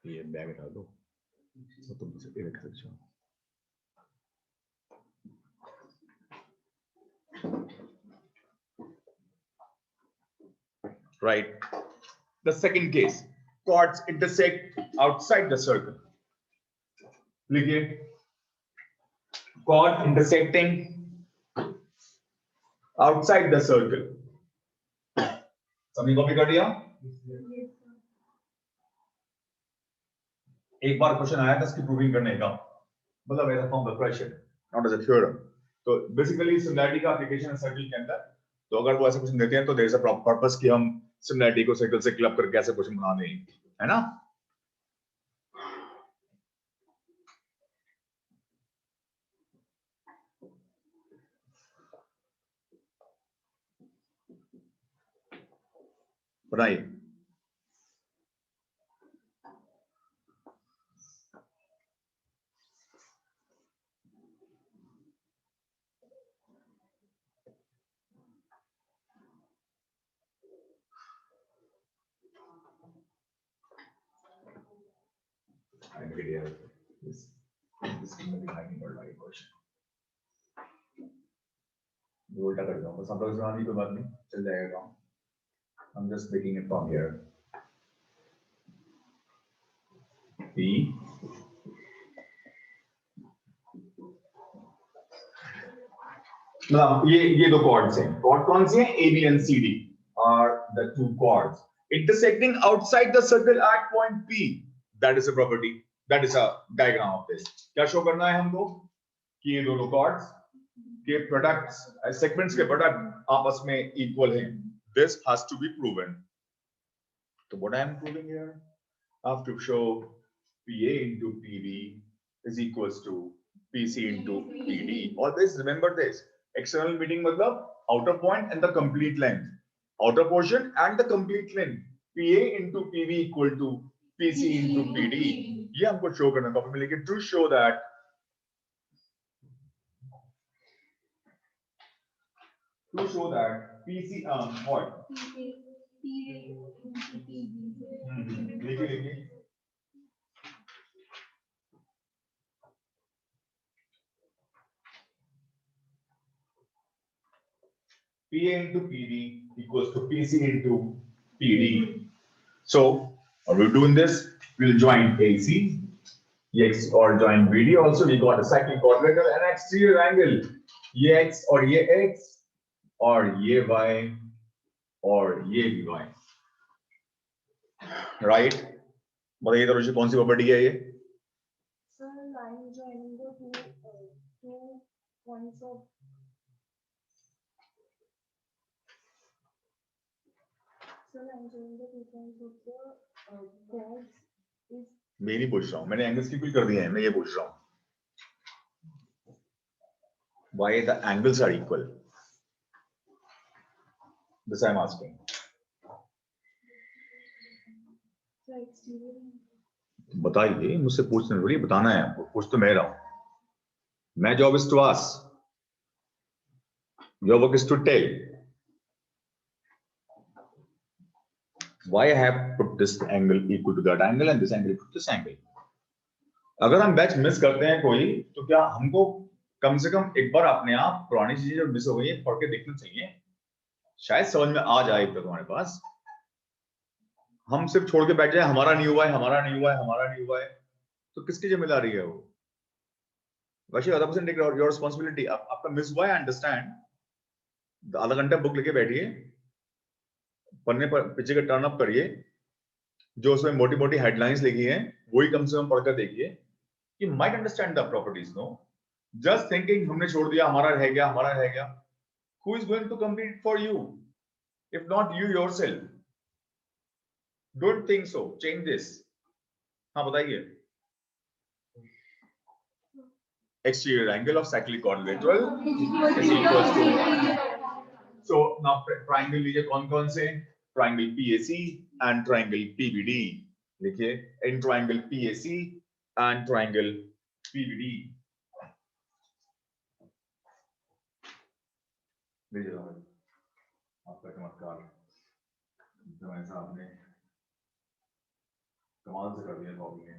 ये बैग हटा दो तो तुम इसे रख सकते हो. Right. The second case, chords intersect outside the circle. लिखिए, chord intersecting outside the circle. सभी कॉपी कर लिया? एक बार क्वेश्चन आया था इसकी प्रूविंग करने का, मतलब as a form of question, not as a theorem. तो बेसिकली सिमिलैरिटी का एप्लीकेशन है सर्कल के अंदर. तो अगर वो ऐसा क्वेश्चन देते हैं तो देयर इज अ पर्पस कि हम सिमिलैरिटी को सर्कल से क्लब करके ऐसे क्वेश्चन बना दें, है ना? बनाइए. उल्टा कर दूंगा, सब लोग सुनानी कोई बात नहीं, चल जाएगा काम. I'm just making it from here. P मतलब ये दो chords हैं. Chord कौन सी हैं? A, B and C, D are the two chords intersecting outside the circle at point P. That is a property. That is a diagram of this. क्या show करना है हमको कि ये दोनों chords के products, segments के product आपस में equal हैं. This has to be proven. So what I am proving here? I have to show PA into PB is equals to PC into PD. Always remember this. External meeting मतलब outer point and the complete length. Outer portion and the complete length. PA into PB equal to PC into PD. ये हमको show करना copy में लिखे. To show that PC what? लिखिए. PA into PD equals to PC into PD. So, what we'll do in this, we'll join AC, EX or join BD. Also, we got a cyclic quadrilateral and exterior angle. EX or EX or EY or EBY. Right? बताइए तो ऋषि कौन सी property है ये? Sir, line joining the two points of. Sir, line joining the two points of the chords is. मैं नहीं पूछ रहा हूँ, मैंने एंगल्स की कुछ कर दिए हैं, मैं ये पूछ रहा हूँ. Why the angles are equal? This I am asking. बताइए, मुझसे पूछने थोड़ी, बताना है आपको. पूछ तो मैं रहा हूं. My job is to ask. Your work is to tell. Why I have put this angle equal to that angle and this angle equal to this angle. अगर हम बैच मिस करते हैं कोई, तो क्या हमको कम से कम एक बार अपने आप पुरानी चीजें जो मिस हो गई है पढ़ के देखना चाहिए. शायद समझ में आ जाए तो तुम्हारे पास. हम सिर्फ छोड़ के बैठ जाए, हमारा नहीं हुआ है, हमारा नहीं हुआ है, हमारा नहीं हुआ है, तो किसकी जिम्मेदारी है वो? वैसे 100% टेक योर रिस्पांसिबिलिटी. आपका मिस हुआ है, अंडरस्टैंड. आधा घंटा बुक लेके बैठिए, पन्ने पर पीछे का टर्न अप करिए, जो उसमें मोटी मोटी हेडलाइंस लिखी हैं वही कम से कम पढ़कर देखिए. You might understand the properties. No just thinking हमने छोड़ दिया, हमारा रह गया, हमारा रह गया. Who is going to complete for you if not you yourself? Don't think so. Change this. हाँ बताइए. Exterior angle of cyclic quadrilateral is equals to. So now triangle लीजिए कौन कौन से? Triangle PAC and triangle PBD. लिखिए, in triangle PAC and triangle PBD. लीजिए आपका चमत्कार. जो ऐसा आपने कमाल से कर दिया कॉपी ने,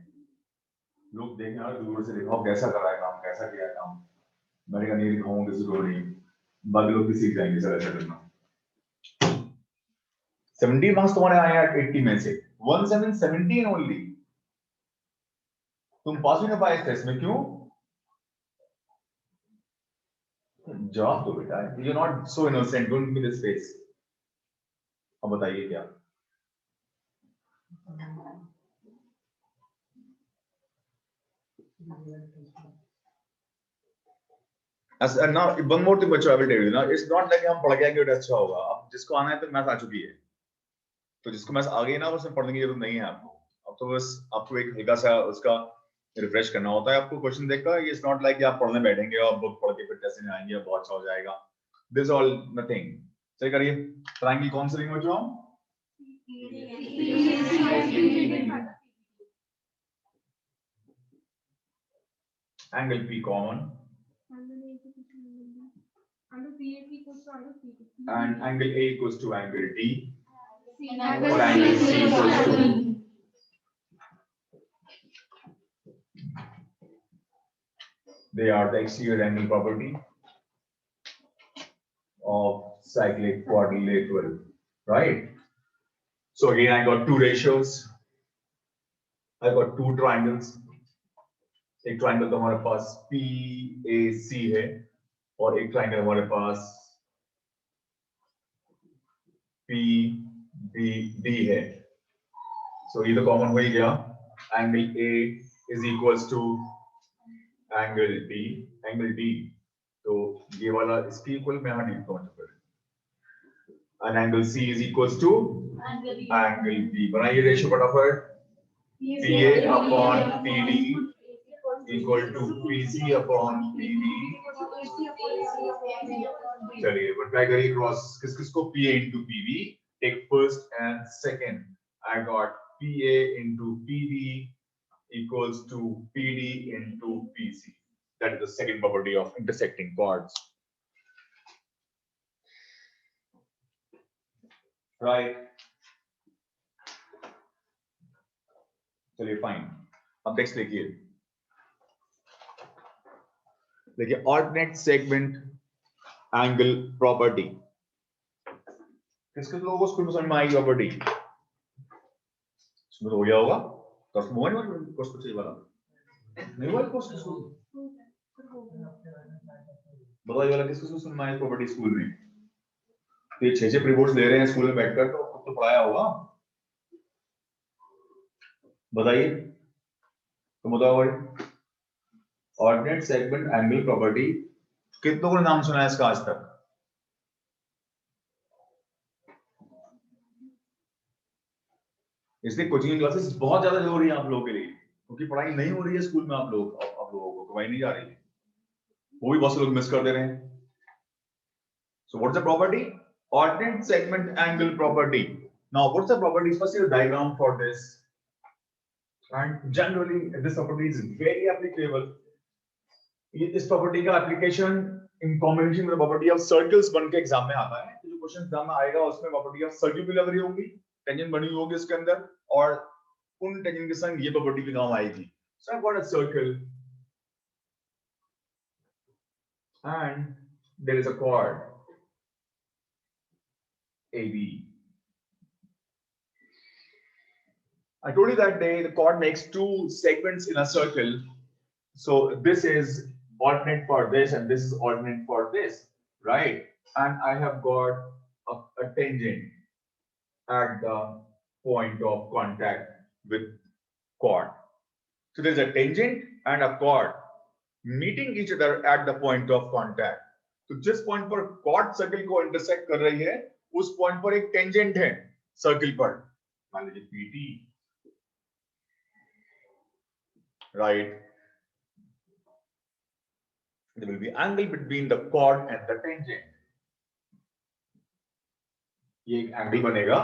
लोग देखें यार दूर से दिखाओ कैसा करा है काम, कैसा किया है काम, मैंने कहा नहीं दिखाऊंगा किसी को नहीं, बाकी लोग भी सीख जाएंगे सर ऐसा करना। 70 मार्क्स तुम्हारे आए हैं 80 में से, 1717 ओनली, तुम पास भी ना पाए इस टेस्ट में, क्यों? जवाब दो बेटा, you not so innocent, don't give me this face. अब बताइए क्या? As and now one more thing which I will tell you ना, it's not like हम पढ़ के आएंगे तो अच्छा होगा, अब जिसको आना है तो मैथ्स आ चुकी है, तो जिसको मैथ्स आ गई ना उसमें पढ़ने की जरूरत नहीं है आपको, अब तो बस आपको एक हल्का सा उसका रिफ्रेश करना होता है आपको क्वेश्चन देखकर, इट्स नॉट लाइक आप पढ़ने बैठेंगे और बुक पढ़ के फिर टेस्ट में आएंगे बहुत अच्छा हो जाएगा, दिस ऑल नथिंग। सही करिए, ट्रायंगल कौन सा रिंग में जो angle P common and angle A equals to angle D or angle C equals to they are the exterior angle property of cyclic quadrilateral, right? So again I got two ratios, I got two triangles, एक triangle तो हमारे पास PAC है और एक triangle हमारे पास PBD है, so ये तो कॉमन हो ही गया, angle A is equals to angle D, तो ये वाला इसके इक्वल मैं यहाँ लिखता हूँ, फिर and angle C is equals to angle B, बनाइए रेशियो फटाफट, PA upon PD equal to PC upon PD, चलिए but ट्राई करिए क्रॉस, किस किस को PA into PB, take first and second, I got PA into PB equals to PD into PC, that is the second property of intersecting chords, right? चलिए fine, अब next देखिए, देखिए alternate segment angle property, किस किस लोगों को school में समझ में आएगी प्रॉपर्टी, इसमें तो हो गया होगा, तो मोबाइल वाला कोर्स कुछ चाहिए वाला नहीं, वाला कोर्स बताइए वाला किस किस को समझ में आएगी प्रॉपर्टी स्कूल में, तो ये 6 प्री बोर्ड्स ले रहे हैं स्कूल में बैठकर, तो खुद तो पढ़ाया होगा, बताइए तो बताओ, ऑर्डिनेट सेगमेंट एंगल प्रॉपर्टी कितनों ने नाम सुना है इसका आज तक? इसलिए कोचिंग क्लासेस बहुत ज्यादा जरूरी है आप लोगों के लिए, क्योंकि पढ़ाई नहीं हो रही है स्कूल में, आप लोगों को पढ़ाई नहीं जा रही है, वो भी बहुत से लोग मिस कर दे रहे हैं। So what's the property? Ordinate segment angle property. Now what's the property? First a diagram for this, and generally this property is very applicable. इस प्रॉपर्टी का application in combination with property of circles बन के exam में आता है, तो जो question exam में आएगा उसमें प्रॉपर्टी ऑफ सर्कल भी लग रही होगी, टेंजेंट बनी होगी उसके अंदर, और उन टेंजेंट के संग ये प्रॉपर्टी भी काम आएगी। So I got a circle and there is a chord AB. I told you that day the chord makes two segments in a circle, so this is alternate for this and this is alternate for this, right? And I have got a tangent at the point of contact with chord. So there's a tangent and a chord meeting each other at the point of contact. तो जिस point पर chord circle को intersect कर रही है उस point पर एक टेंजेंट है सर्कल पर, मान लीजिए PT, right? There will be angle between the chord and the tangent. ये एक एंगल बनेगा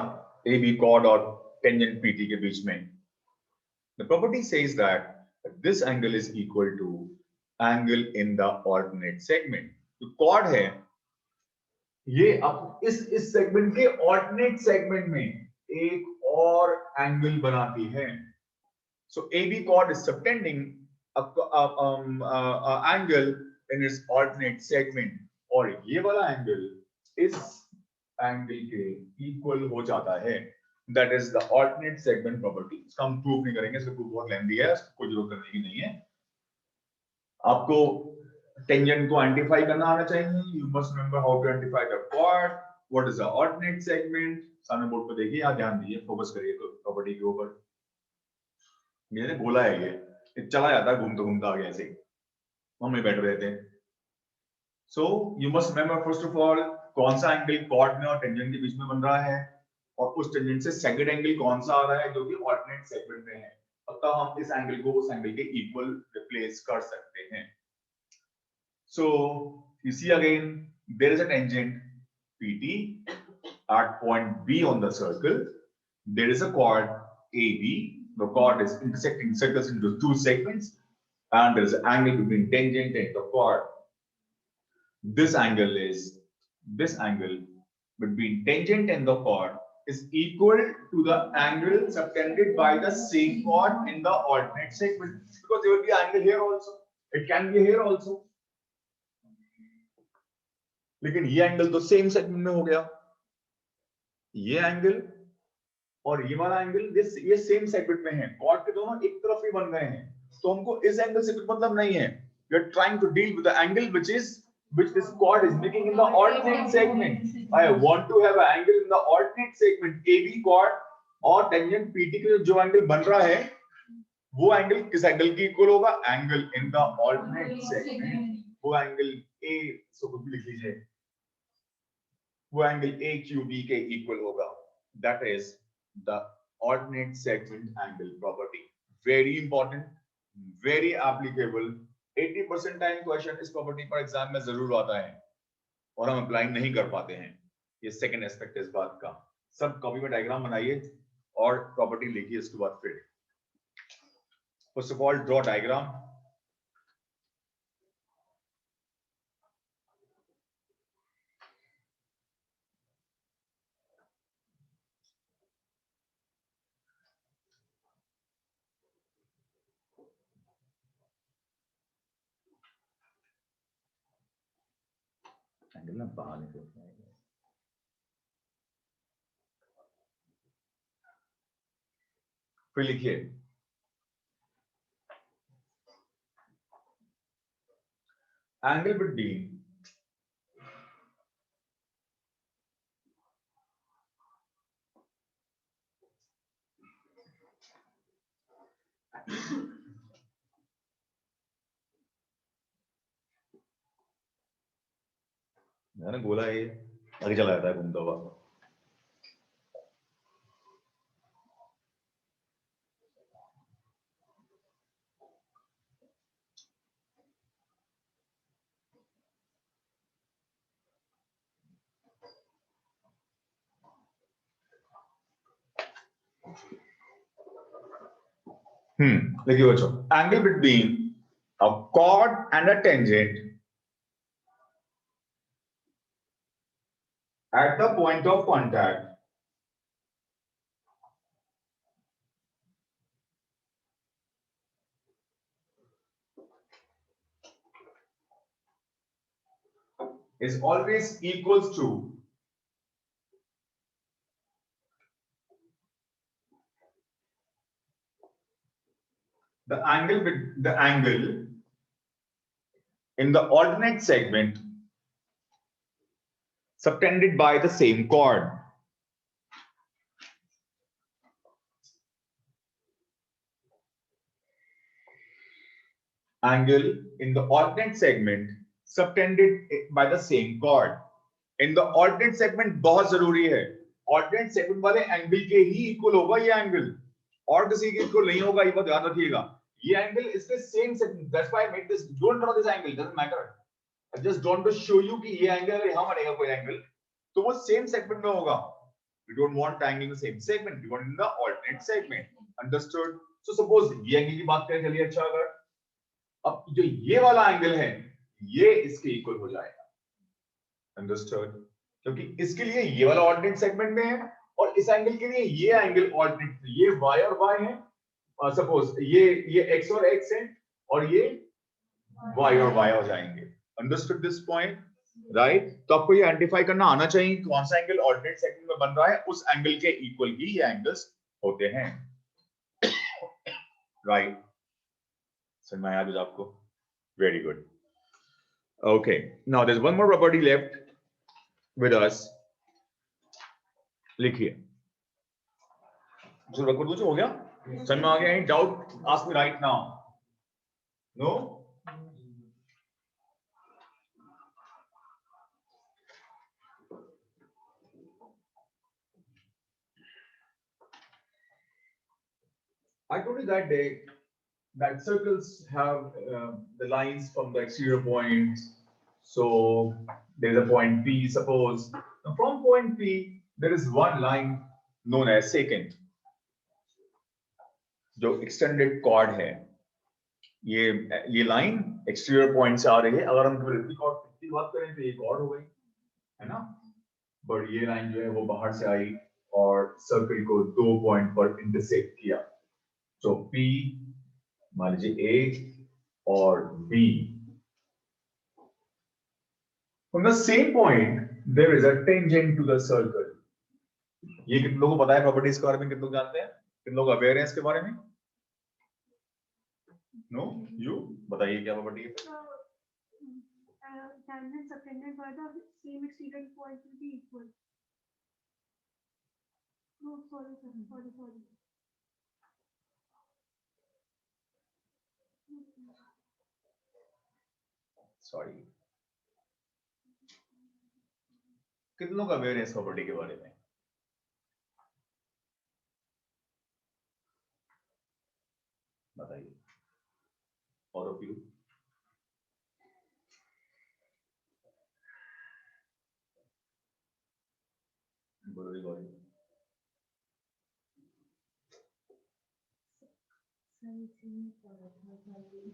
AB chord और tangent PT के बीच में. The property says that this angle is equal to angle in the alternate segment. जो chord है ये अब इस सेगमेंट के alternate segment में एक और एंगल बनाती है, So AB chord is subtending angle in its alternate segment, और ये वाला एंगल इस एंगल के इक्वल हो जाता है. That is the alternate segment property. इसका हम प्रूफ नहीं करेंगे, इसका प्रूफ बहुत लेंथी है, कोई जरूरत करने की नहीं है. आपको टेंजेंट को आइडेंटिफाई करना आना चाहिए. You must remember how to identify the chord. What is the alternate segment? सामने बोर्ड पे देखिए, यहाँ ध्यान दीजिए, फोकस करिए तो प्रॉपर्टी के ऊपर. मैंने बोला है ये चला जाता है घूमते घूमते आगे ऐसे ही, हम नहीं बैठ रहते हैं. So you must remember first of all कौन सा एंगल कॉर्ड में और टेंजेंट के बीच में बन रहा है, और उस टेंजेंट से सेकंड एंगल कौन सा आ रहा है जो कि ऑल्टरनेट सेगमेंट में है. तब हम इस एंगल को उस एंगल के इक्वल रिप्लेस कर सकते हैं. सो you see again there is a tangent PT at point B on the circle. There is a chord AB. The chord is intersecting circles into two segments, and there is an angle between tangent and the chord. This angle between tangent and the chord is equal to the angle subtended by the same chord in the alternate segment, because there will be angle here also. It can be here also. लेकिन ये angle तो same segment में हो गया. ये angle और ये वाला एंगल ये सेम सेगमेंट में है. कॉर्ड के दोनों एक तरफ ही बन गए हैं, तो हमको इस एंगल से कुछ मतलब नहीं है. We are trying to deal with the angle which this chord is making in the alternate segment. I want to have an angle in the alternate segment. AB chord और tangent PT के जो angle बन रहा है वो angle किस angle की equal होगा? Angle in the alternate segment. वो एंगल A, सो कुछ भी लिख लीजिए, वो एंगल AQB के इक्वल होगा. That is the alternate segment angle property. Very important, very applicable. 80% time question इस प्रॉपर्टी पर एग्जाम में जरूर आता है और हम अप्लाई नहीं कर पाते हैं. ये सेकंड एस्पेक्ट है इस बात का. सब कॉपी में डायग्राम बनाइए और प्रॉपर्टी लिखिए. इसके बाद फिर first of all draw diagram. Angle ना बाहर निकलता है. फिर लिखिए एंगल बिटवीन मैंने बोला ये आगे चला जाता है घूमता हुआ. देखिए बच्चों, angle between a chord and a tangent at the point of contact is always equals to the angle in the alternate segment subtended by the same chord. Angle in the alternate segment subtended by the same chord. In the alternate segment बहुत जरूरी है. alternate segment वाले angle के ही equal होगा ये angle, और किसी के इक्वल नहीं होगा. ये बात ध्यान रखिएगा. ये एंगल इसके same segment. That's why I made this. Don't draw this angle. Doesn't matter. I just want to show you कि ये एंगल अगर यहाँ बनेगा कोई एंगल तो वो सेम सेगमेंट में होगा. We don't want angle in the same segment. We want in the alternate segment. Understood? So suppose ये एंगल की बात करें, चलिए अच्छा, अगर अब जो ये वाला एंगल है ये इसके इक्वल हो जाएगा. अंडरस्टूड? क्योंकि इसके लिए ये वाला ऑल्टरनेट सेगमेंट में है और इस एंगल के लिए ये एंगल ऑल्टरनेट, ये y और y है सपोज ये x और x है और ये y और y हो जाएंगे। Understood this point, right? तो आपको ये आइडेंटिफाई करना आना चाहिए कौन सा एंगल ऑल्टरनेट सेगमेंट में बन रहा है, उस एंगल के इक्वल ही ये एंगल्स होते हैं, राइट? समझ में आया कुछ आपको? Very good. Okay, now there is one more property left with us. लिखिए, जो रखो हो गया, समझ में आ गया? Doubt ask me right now. No? I told you that day that circles have the lines from the exterior points. So there is a point P, suppose. Now from point P, there is one line known as secant, जो extended chord है। ये line exterior point से आ रही है। अगर हम केवल chord की बात करें तो ये chord हो गई, है ना? बट ये लाइन जो है वो बाहर से आई और सर्कल को दो पॉइंट पर इंटरसेक्ट किया। So P, मान लीजिए A और B. From the same point, there is a tangent to the circle. ये कितने लोगों को पता है प्रॉपर्टीज के बारे में? कितने लोग जानते हैं? कितने लोग अवेयर हैं इसके बारे में? नो? यू बताइए क्या प्रॉपर्टी है? Tangent subtended by the same exterior point will be equal. No, sorry. Sorry, कितने लोग अवेयर हैं इस प्रॉपर्टी के बारे में? बताइए, और ऑफ यू? बोलो।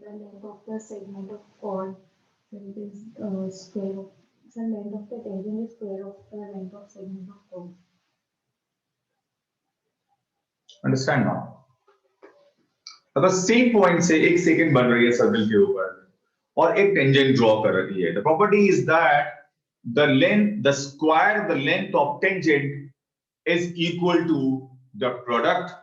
The length of the segment of chord, so it is square of the length of the tangent is square of the length of segment of chord. Understand now? अगर same point से एक second बन रही है circle के ऊपर और एक टेंजेंट ड्रॉ कर रही है, the property is that the square, the length of tangent is equal to the product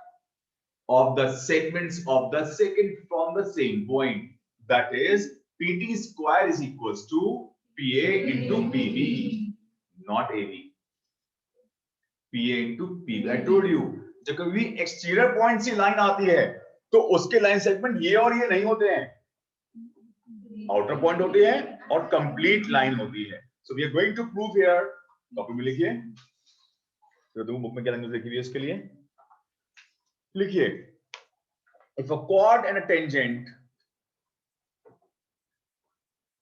of the segments of the second from the same point. That is, PT square is equals to PA into PB, not AB. PA into PB. I told you, जब कभी exterior point से line आती है तो उसके line segment ये और ये नहीं होते हैं, आउटर पॉइंट होते हैं और कंप्लीट लाइन होती है। So we are going to prove here. Copy में लिखिए, तो तुम बुक में क्या लैंग्वेज लिखी हुई है इसके लिए? लिखिए, if a cord and a tangent,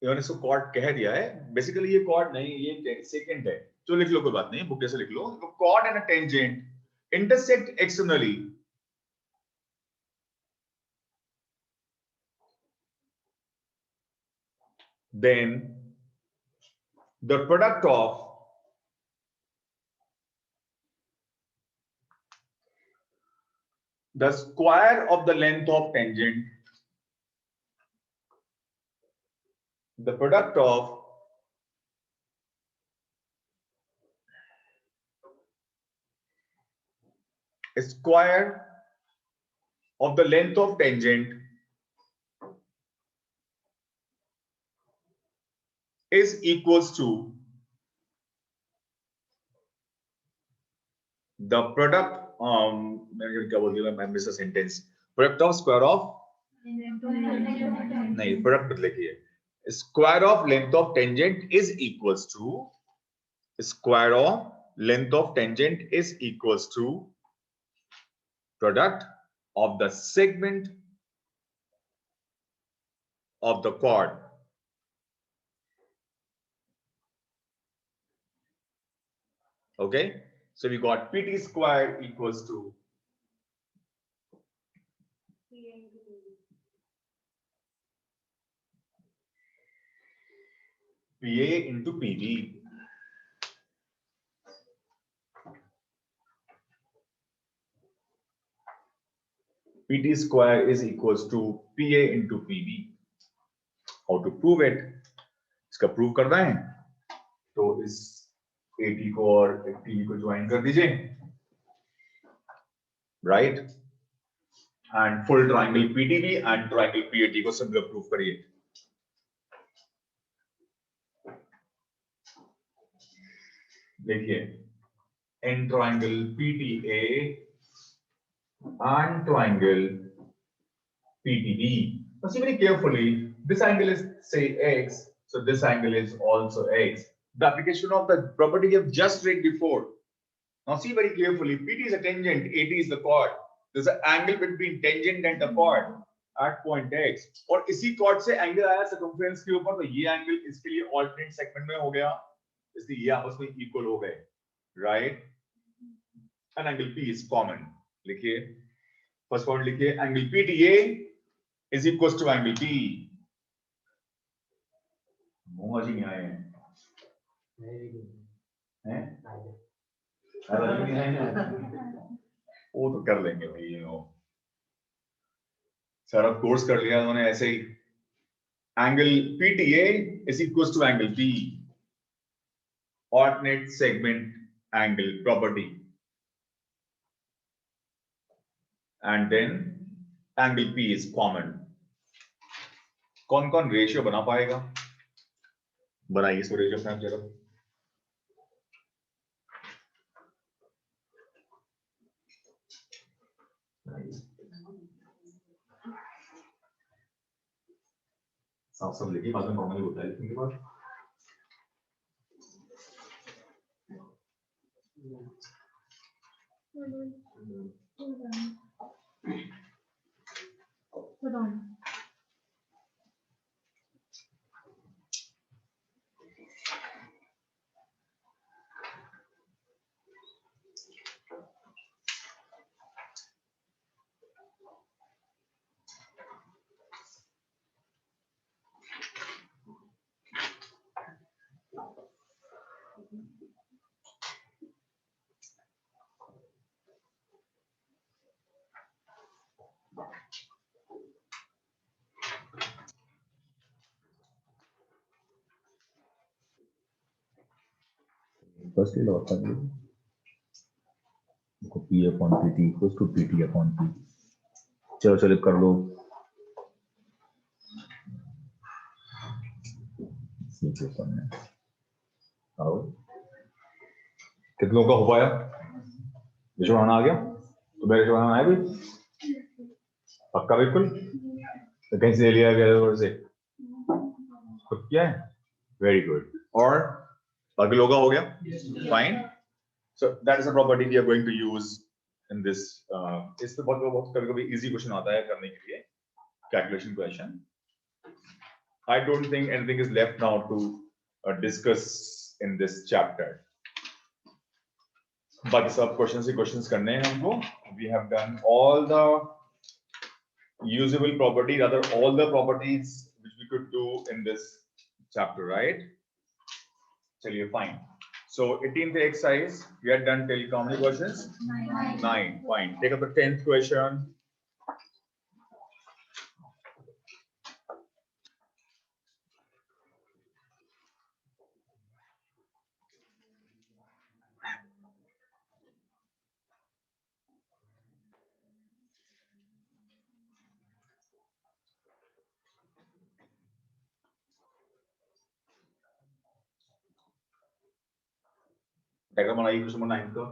इन्होंने इसको कॉर्ड कह दिया है, बेसिकली ये कॉर्ड नहीं, ये सेकंड है, तो लिख लो, कोई बात नहीं, बुक जैसे लिख लो। Chord and a tangent intersect externally, then the product of the square of the length of tangent, the product of square of the length of tangent is equals to the product क्या बोल दिया मैं, miss a sentence, product of square of, नहीं product मत लिखिए, square of length of tangent is equals to, square of length of tangent is equals to product of the segment of the chord. Okay, so we got PT square equals to PA into PB. PT square is equals to PA into PB. How to prove it? इसका prove करना है तो इस AT को और TB को join कर दीजिए, right, and full triangle PTB and triangle PAT को सिंपली प्रूव करिए। देखिए in triangle PTA and triangle PTB. Now see very carefully, this angle is say x, so this angle is also x. The application of the property we have just read before. Now see very carefully, PT is a tangent, AT is the chord. There's an angle between tangent and the chord at point x. और इसी chord से angle आया circumference के ऊपर, तो ये angle इसके लिए alternate segment में हो गया, इसलिए ये आपस में equal हो गए, right? And angle P is common. लिखिए फर्स्ट पॉइंट लिखिए, angle PTA is equals to angle P. मोहा जी नहीं आए हैं? वो तो कर लेंगे भाई, सारा कोर्स कर लिया उन्होंने ऐसे ही। Angle PTA is equals to angle P, alternate segment angle property. And then angle P is common. कौन कौन रेशियो बना पाएगा? बनाइए इसको रेशियो फ्रेम जरा। साफ साफ लिखिए, बाद में नॉर्मली होता है लिखने के बाद। Hold on. Firstly, log कर लो, इसको P upon PT equals to PT upon P. चलो चलो कर लो, आओ कितनों का हो पाया? विश्वान आ गया तो मेरे विश्वान आया भी पक्का बिल्कुल, तो कहीं से ले लिया गया और से खुद किया है, वेरी गुड। और बाकी लोगों का हो गया, fine. So that is a property we are going to use in this. इस पे बहुत कभी-कभी easy question आता है करने के लिए, calculation question. I don't think anything is left now to discuss in this chapter. बाकी सब questions करने हैं हमको. We have done all the usable property, rather all the properties which we could do in this chapter, right? चलिए fine. So 18th exercise, we are done till how many questions? 9. Fine. Take up the 10th question. Diagram बनाइए question number 9 का.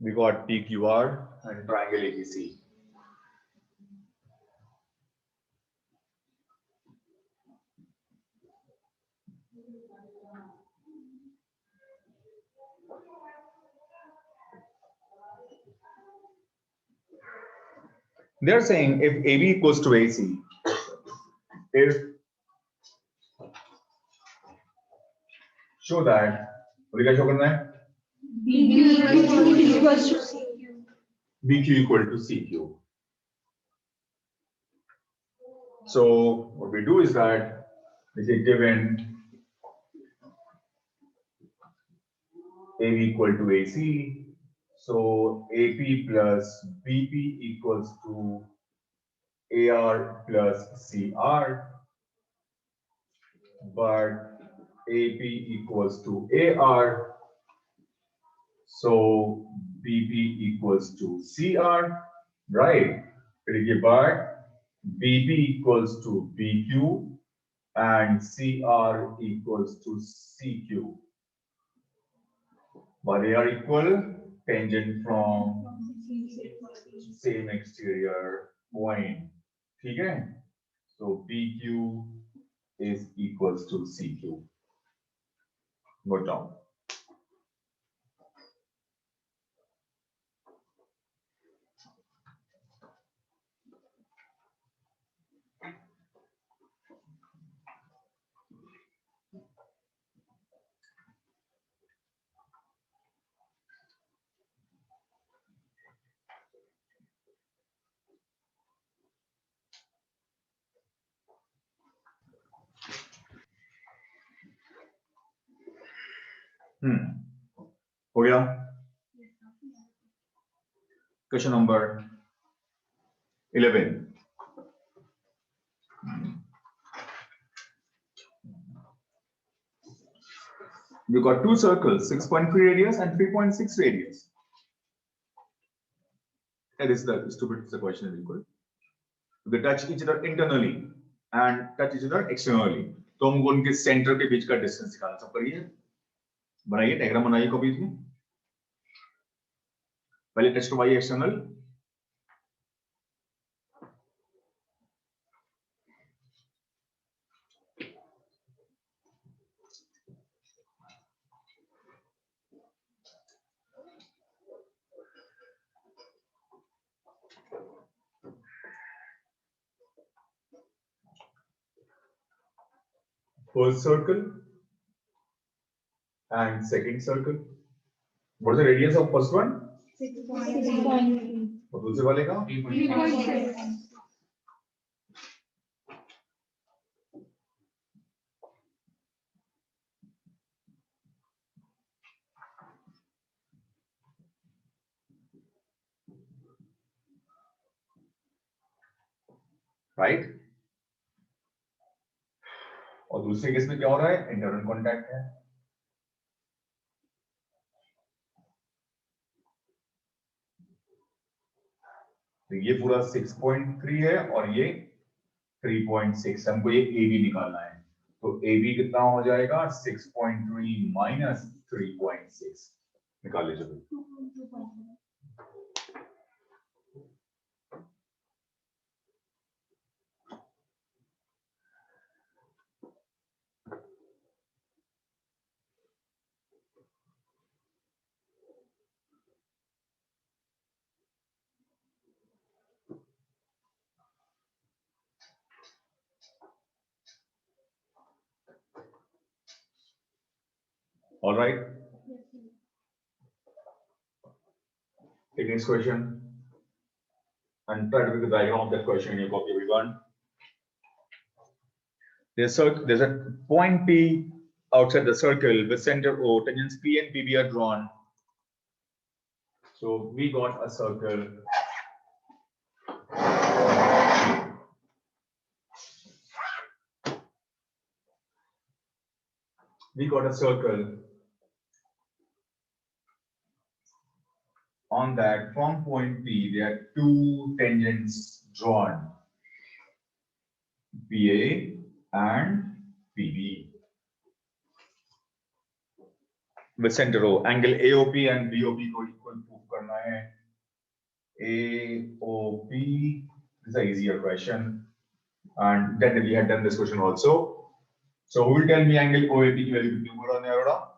We got PQR and triangle ABC. They are saying if AB equals to AC, if show that, what क्या show करना है? BQ equal to CQ. So what we do is that this is given AB equal to AC. So AP plus BP equals to AR plus CR. But AP equals to AR. So BP equals to CR. Right. But BP equals to BQ and CR equals to CQ. But they are equal, tangent from same exterior point. Okay? So BQ is equals to CQ. Note down. हो गया? Question number 11. We got two circles, 6.3 radius and 3.6 radius. That is the stupid question is equal. They touch each other internally and touch each other externally. तो हमको उनके centre के बीच का distance निकालना सब करिए, बनाइए डायग्राम बनाइए कॉपी में. पहले टच करवाइए external. First circle and second circle. What is the radius of first one? 6.3. और दूसरे वाले का? 3.6. Right? और दूसरे केस में क्या हो रहा है? इंटरनल कॉन्टैक्ट है. तो ये पूरा 6.3 है और ये 3.6. हमको ये AB निकालना है. तो AB कितना हो जाएगा? 6.3 माइनस 3.6. निकाल लीजिए. All right. Take next question and try to make the diagram of that question in your copy, everyone. There's a point P outside the circle with center O, tangents P and PB are drawn. So we got a circle. We got a circle. On that, from point P, there are two tangents drawn, PA and PB. With center O, angle AOP and BOP को equal prove करना है. AOP is an easier question, and then we had done this question also. So who will tell me angle OAP की value कितनी होगा?